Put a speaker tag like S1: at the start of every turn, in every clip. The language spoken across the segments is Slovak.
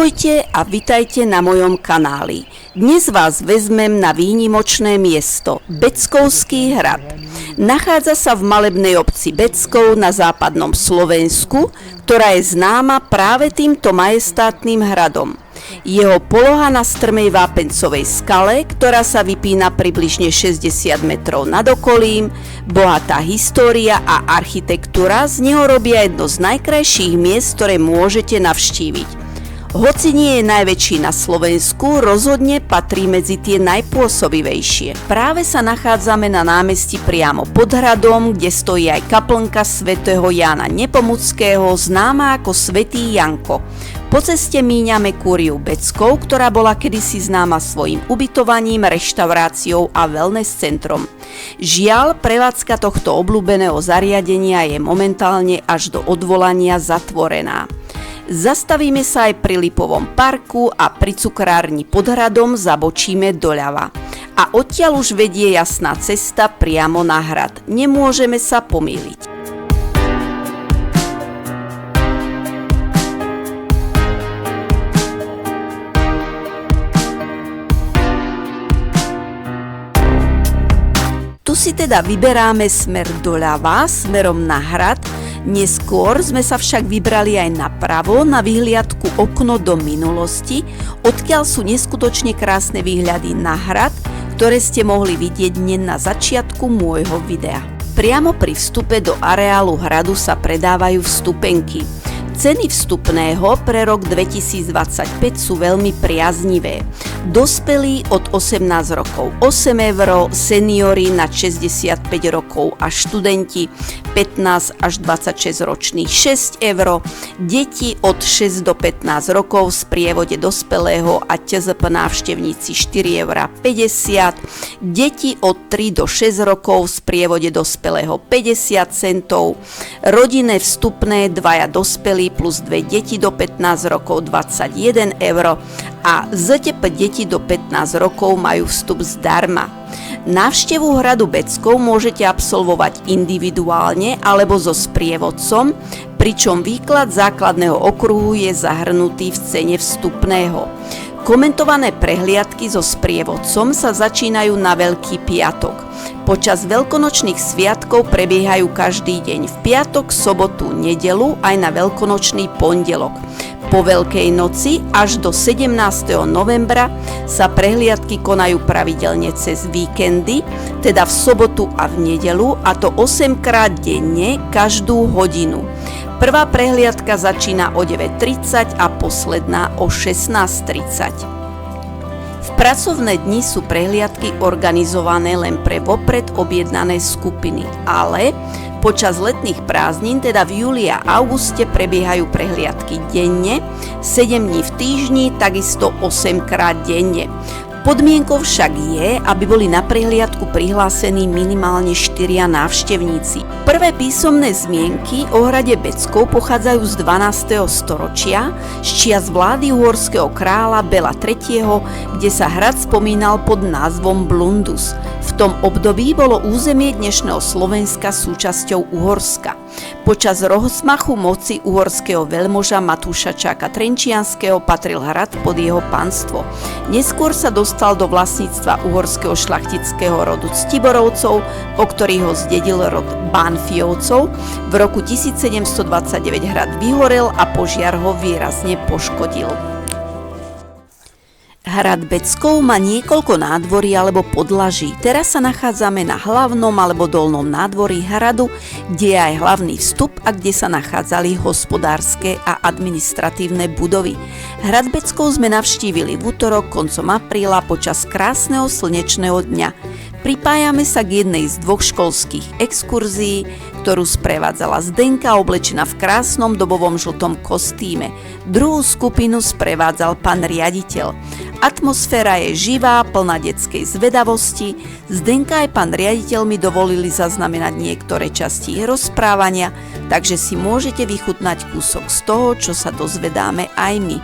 S1: Ahojte a vitajte na mojom kanáli. Dnes vás vezmem na výnimočné miesto Beckovský hrad. Nachádza sa v malebnej obci Beckov na západnom Slovensku, ktorá je známa práve týmto majestátnym hradom. Jeho poloha na strmej vápencovej skale, ktorá sa vypína približne 60 metrov nad okolím, bohatá história a architektúra z neho robia jedno z najkrajších miest, ktoré môžete navštíviť. Hoci nie je najväčší na Slovensku, rozhodne patrí medzi tie najpôsobivejšie. Práve sa nachádzame na námestí priamo pod hradom, kde stojí aj kaplnka svätého Jána Nepomuckého, známa ako Svätý Janko. Po ceste míňame kúriu Beckov, ktorá bola kedysi známa svojim ubytovaním, reštauráciou a wellness centrom. Žiaľ, prevádzka tohto obľúbeného zariadenia je momentálne až do odvolania zatvorená. Zastavíme sa aj pri Lipovom parku a pri cukrárni pod hradom zabočíme doľava. A odtiaľ už vedie jasná cesta priamo na hrad. Nemôžeme sa pomýliť. Tu si teda vyberáme smer doľava, smerom na hrad. Neskôr sme sa však vybrali aj napravo na vyhliadku Okno do minulosti, odkiaľ sú neskutočne krásne výhľady na hrad, ktoré ste mohli vidieť hneď na začiatku môjho videa. Priamo pri vstupe do areálu hradu sa predávajú vstupenky. Ceny vstupného pre rok 2025 sú veľmi priaznivé. Dospelí od 18 rokov 8 €, seniori nad 65 rokov a študenti 15 až 26 ročných 6 €, deti od 6 do 15 rokov v sprievode dospelého a TZP návštevníci 4,50 €, deti od 3 do 6 rokov v sprievode dospelého 50 centov, rodinné vstupné dvaja dospelí plus dve deti do 15 rokov 21 € a ZTP deti do 15 rokov majú vstup zdarma. Návštevu hradu Beckov môžete absolvovať individuálne alebo so sprievodcom, pričom výklad základného okruhu je zahrnutý v cene vstupného. Komentované prehliadky so sprievodcom sa začínajú na Veľký piatok. Počas veľkonočných sviatkov prebiehajú každý deň v piatok, sobotu, nedeľu aj na veľkonočný pondelok. Po Veľkej noci až do 17. novembra sa prehliadky konajú pravidelne cez víkendy, teda v sobotu a v nedeľu, a to 8 krát denne, každú hodinu. Prvá prehliadka začína o 9:30 a posledná o 16:30. V pracovné dni sú prehliadky organizované len pre vopred objednané skupiny, ale počas letných prázdnin, teda v júli a auguste, prebiehajú prehliadky denne, 7 dní v týždni, takisto 8 krát denne. Podmienkou však je, aby boli na prehliadku prihlásení minimálne 4 návštevníci. Prvé písomné zmienky o hrade Beckov pochádzajú z 12. storočia, z čias vlády uhorského kráľa Bela III., kde sa hrad spomínal pod názvom Blundus. V tom období bolo územie dnešného Slovenska súčasťou Uhorska. Počas rozmachu moci uhorského veľmoža Matúša Čáka Trenčianskeho patril hrad pod jeho panstvo. Neskôr sa dostal do vlastníctva uhorského šlachtického rodu Ctiborovcov, po ktorých ho zdedil rod Bánfiovcov. V roku 1729 hrad vyhorel a požiar ho výrazne poškodil. Hrad Beckov má niekoľko nádvorí alebo podlaží. Teraz sa nachádzame na hlavnom alebo dolnom nádvorí hradu, kde je aj hlavný vstup a kde sa nachádzali hospodárske a administratívne budovy. Hrad Beckov sme navštívili v utorok koncom apríla počas krásneho slnečného dňa. Pripájame sa k jednej z 2 školských exkurzií, ktorú sprevádzala Zdenka oblečená v krásnom dobovom žltom kostýme. Druhú skupinu sprevádzal pán riaditeľ. Atmosféra je živá, plná detskej zvedavosti. Zdenka aj pán riaditeľ mi dovolili zaznamenať niektoré časti rozprávania, takže si môžete vychutnať kúsok z toho, čo sa dozvedáme aj my.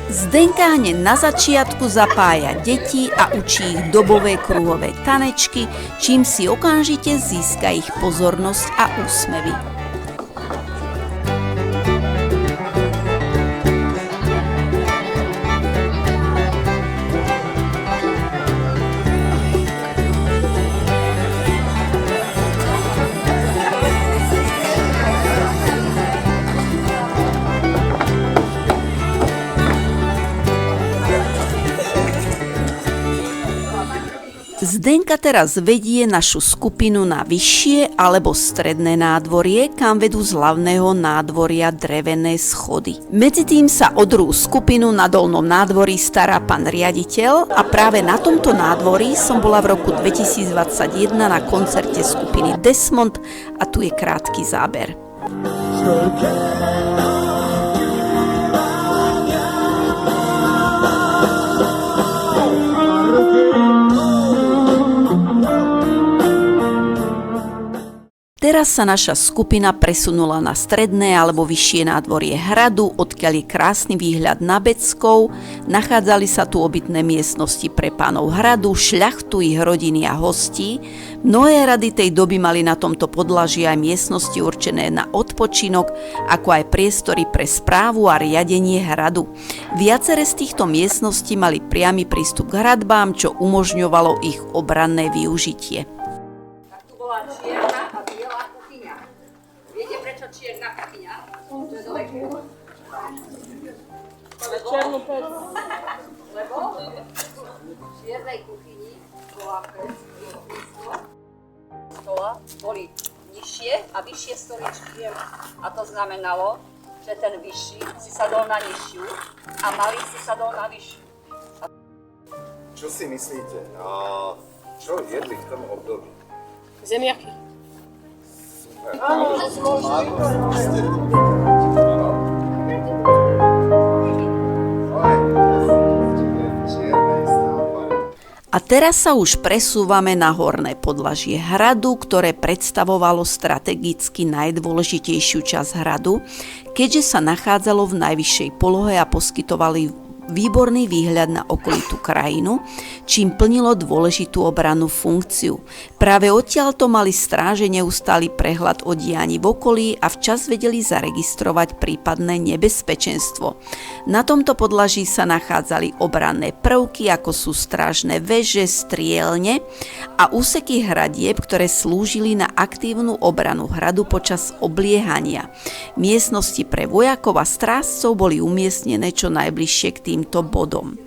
S1: Zdenka hneď na začiatku zapája deti a učí ich dobové kruhové tanečky, čím si okamžite získa ich pozornosť a úsmevy. Zdenka teraz vedie našu skupinu na vyššie alebo stredné nádvorie, kam vedú z hlavného nádvoria drevené schody. Medzitým sa o druhú skupinu na dolnom nádvorí stará pán riaditeľ a práve na tomto nádvorí som bola v roku 2021 na koncerte skupiny Desmond a tu je krátky záber. Teraz sa naša skupina presunula na stredné alebo vyššie nádvorie hradu, odkiaľ je krásny výhľad na Beckov. Nachádzali sa tu obytné miestnosti pre pánov hradu, šľachtu, ich rodiny a hostí. Mnohé hrady tej doby mali na tomto podlaží aj miestnosti určené na odpočinok, ako aj priestory pre správu a riadenie hradu. Viacere z týchto miestností mali priamy prístup k hradbám, čo umožňovalo ich obranné využitie.
S2: Čierna a biela kuchyňa. Viete prečo čierna kuchyňa? To je dole.
S3: Čiernu pec.
S2: Lebo v čiernej kuchyni bola pec, stola boli nižšie a vyššie stoličky. A to znamenalo, že ten vyšší si sadol na nižšiu a malý si sadol na vyššiu.
S4: Čo si myslíte? Čo jedli v tom období?
S3: Zemiaky.
S1: A teraz sa už presúvame na horné podlažie hradu, ktoré predstavovalo strategicky najdôležitejšiu časť hradu, keďže sa nachádzalo v najvyššej polohe a poskytovali výborný výhľad na okolitú krajinu, čím plnilo dôležitú obrannú funkciu. Práve odtiaľto mali stráže neustály prehľad o dianí v okolí a včas vedeli zaregistrovať prípadné nebezpečenstvo. Na tomto podlaží sa nachádzali obranné prvky, ako sú strážne veže, strielne a úseky hradieb, ktoré slúžili na aktívnu obranu hradu počas obliehania. Miestnosti pre vojakov a strážcov boli umiestnené čo najbližšie k týmto bodom.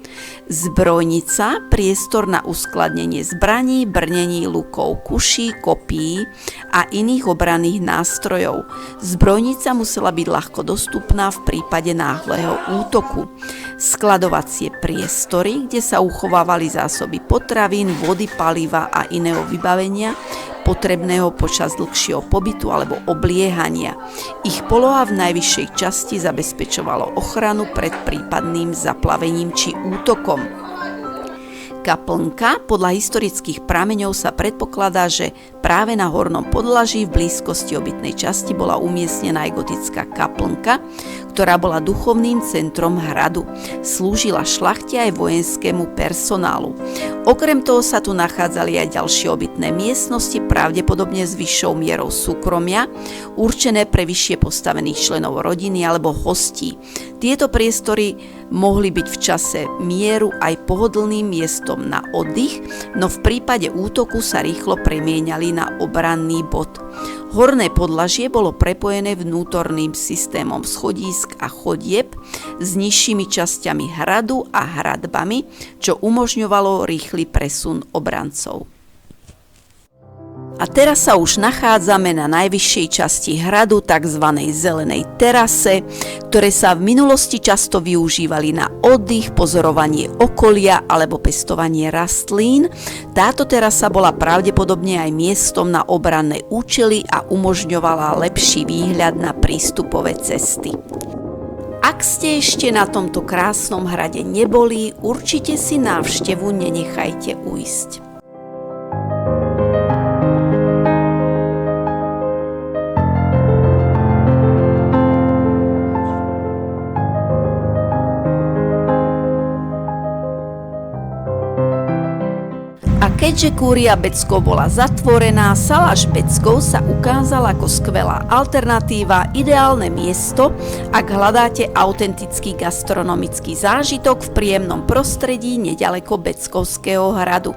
S1: Zbrojnica, priestor na uskladnenie zbraní, brnení lukov, kuší, kopí a iných obranných nástrojov. Zbrojnica musela byť ľahko dostupná v prípade náhleho útoku. Skladovacie priestory, kde sa uchovávali zásoby potravín, vody, paliva a iného vybavenia, potrebného počas dlhšieho pobytu alebo obliehania. Ich poloha v najvyššej časti zabezpečovalo ochranu pred prípadným zaplavením či útokom. Kaplnka, podľa historických prameňov sa predpokladá, že práve na hornom podlaží v blízkosti obytnej časti bola umiestnená aj gotická kaplnka, ktorá bola duchovným centrom hradu. Slúžila šlachte aj vojenskému personálu. Okrem toho sa tu nachádzali aj ďalšie obytné miestnosti, pravdepodobne s vyššou mierou súkromia, určené pre vyššie postavených členov rodiny alebo hostí. Tieto priestory mohli byť v čase mieru aj pohodlným miestom na oddych, no v prípade útoku sa rýchlo premieňali na obranný bod. Horné podlažie bolo prepojené vnútorným systémom schodísk a chodieb s nižšími časťami hradu a hradbami, čo umožňovalo rýchly presun obrancov. A teraz sa už nachádzame na najvyššej časti hradu, tzv. Zelenej terase, ktoré sa v minulosti často využívali na oddych, pozorovanie okolia alebo pestovanie rastlín. Táto terasa bola pravdepodobne aj miestom na obranné účely a umožňovala lepší výhľad na prístupové cesty. Ak ste ešte na tomto krásnom hrade neboli, určite si návštevu nenechajte ujsť. Keďže kúria Beckov bola zatvorená, Saláš Beckov sa ukázal ako skvelá alternatíva, ideálne miesto, ak hľadáte autentický gastronomický zážitok v príjemnom prostredí neďaleko Beckovského hradu.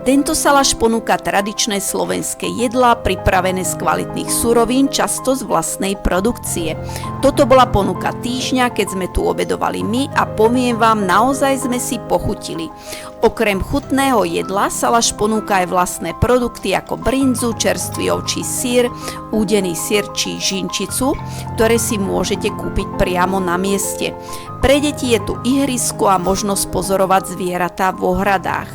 S1: Tento salaš ponúka tradičné slovenské jedlá pripravené z kvalitných surovín, často z vlastnej produkcie. Toto bola ponuka týždňa, keď sme tu obedovali my a poviem vám, naozaj sme si pochutili. Okrem chutného jedla salaš ponúka aj vlastné produkty ako brinzu, čerstvý ovčí syr, údený syr či žinčicu, ktoré si môžete kúpiť priamo na mieste. Pre deti je tu ihrisko a možnosť pozorovať zvieratá v ohradách.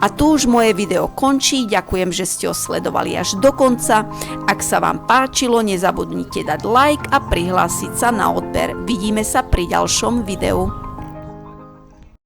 S1: A tu už moje video končí, ďakujem, že ste ho sledovali až do konca. Ak sa vám páčilo, nezabudnite dať like a prihlásiť sa na odber. Vidíme sa pri ďalšom videu.